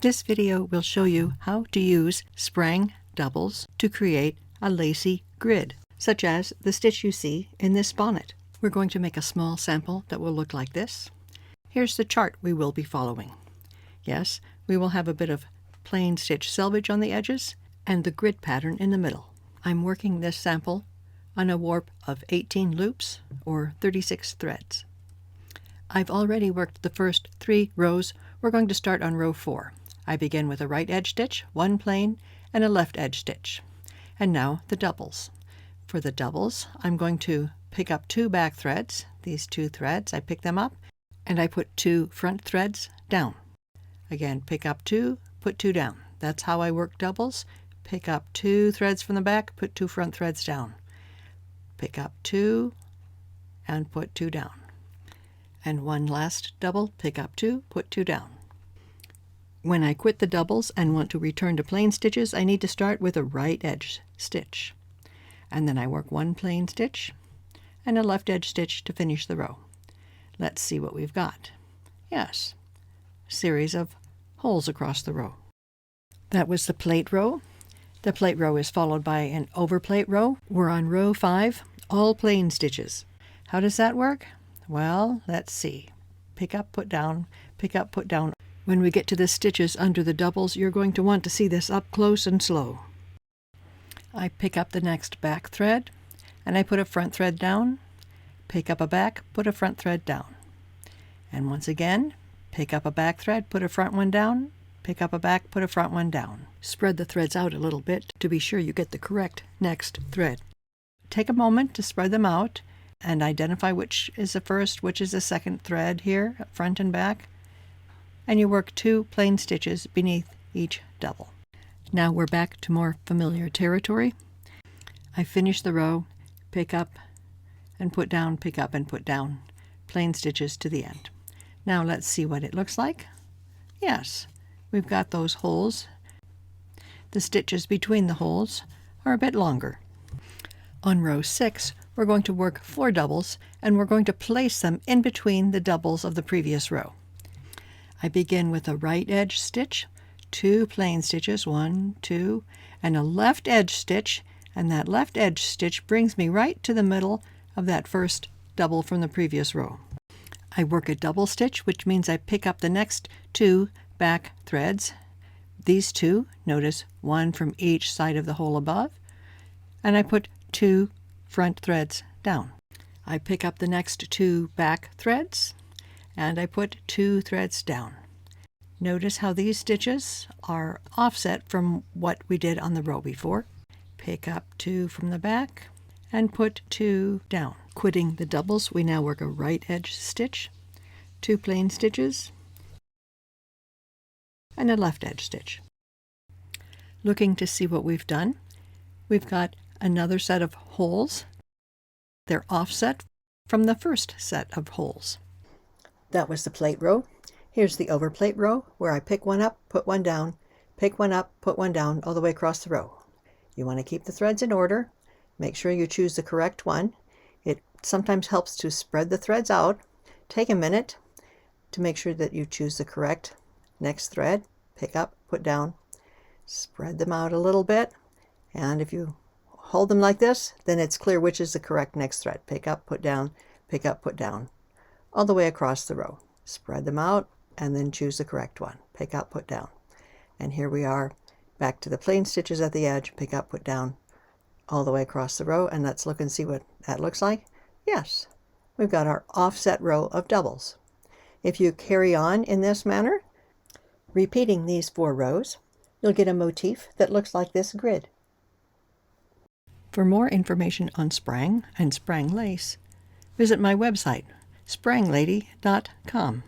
This video will show you how to use sprang doubles to create a lacy grid, such as the stitch you see in this bonnet. We're going to make a small sample that will look like this. Here's the chart we will be following. Yes, we will have a bit of plain stitch selvage on the edges and the grid pattern in the middle. I'm working this sample on a warp of 18 loops or 36 threads. I've already worked the first 3 rows. We're going to start on row 4. I begin with a right edge stitch, 1 plain, and a left edge stitch. And now the doubles. For the doubles, I'm going to pick up 2 back threads, these 2 threads, I pick them up, and I put 2 front threads down. Again, pick up 2, put 2 down. That's how I work doubles. Pick up 2 threads from the back, put 2 front threads down. Pick up 2 and put 2 down. And one last double, pick up 2, put 2 down. When I quit the doubles and want to return to plain stitches, I need to start with a right edge stitch. And then I work 1 plain stitch and a left edge stitch to finish the row. Let's see what we've got. Yes, a series of holes across the row. That was the plait row. The plait row is followed by an overplait row. We're on row 5, all plain stitches. How does that work? Well, let's see. Pick up, put down, pick up, put down. When we get to the stitches under the doubles, you're going to want to see this up close and slow. I pick up the next back thread, and I put a front thread down, pick up a back, put a front thread down. And once again, pick up a back thread, put a front one down, pick up a back, put a front one down. Spread the threads out a little bit to be sure you get the correct next thread. Take a moment to spread them out and identify which is the first, which is the second thread here, front and back. And you work 2 plain stitches beneath each double. Now we're back to more familiar territory. I finish the row, pick up and put down, pick up and put down, plain stitches to the end. Now let's see what it looks like. Yes, we've got those holes. The stitches between the holes are a bit longer. On row 6, we're going to work 4 doubles, and we're going to place them in between the doubles of the previous row. I begin with a right edge stitch, 2 plain stitches, 1, 2, and a left edge stitch, and that left edge stitch brings me right to the middle of that first double from the previous row. I work a double stitch, which means I pick up the next 2 back threads. These 2, notice 1 from each side of the hole above, and I put 2 front threads down. I pick up the next 2 back threads, and I put 2 threads down. Notice how these stitches are offset from what we did on the row before. Pick up 2 from the back and put 2 down. Quitting the doubles, we now work a right edge stitch, 2 plain stitches, and a left edge stitch. Looking to see what we've done, we've got another set of holes. They're offset from the first set of holes. That was the plait row. Here's the overplait row, where I pick one up, put one down, pick one up, put one down, all the way across the row. You want to keep the threads in order. Make sure you choose the correct one. It sometimes helps to spread the threads out. Take a minute to make sure that you choose the correct next thread. Pick up, put down, spread them out a little bit, and if you hold them like this, then it's clear which is the correct next thread. Pick up, put down, pick up, put down, all the way across the row. Spread them out and then choose the correct one. Pick up, put down. And here we are back to the plain stitches at the edge. Pick up, put down, all the way across the row. And let's look and see what that looks like. Yes, we've got our offset row of doubles. If you carry on in this manner, repeating these 4 rows, you'll get a motif that looks like this grid. For more information on sprang and sprang lace, visit my website, SprangLady.com.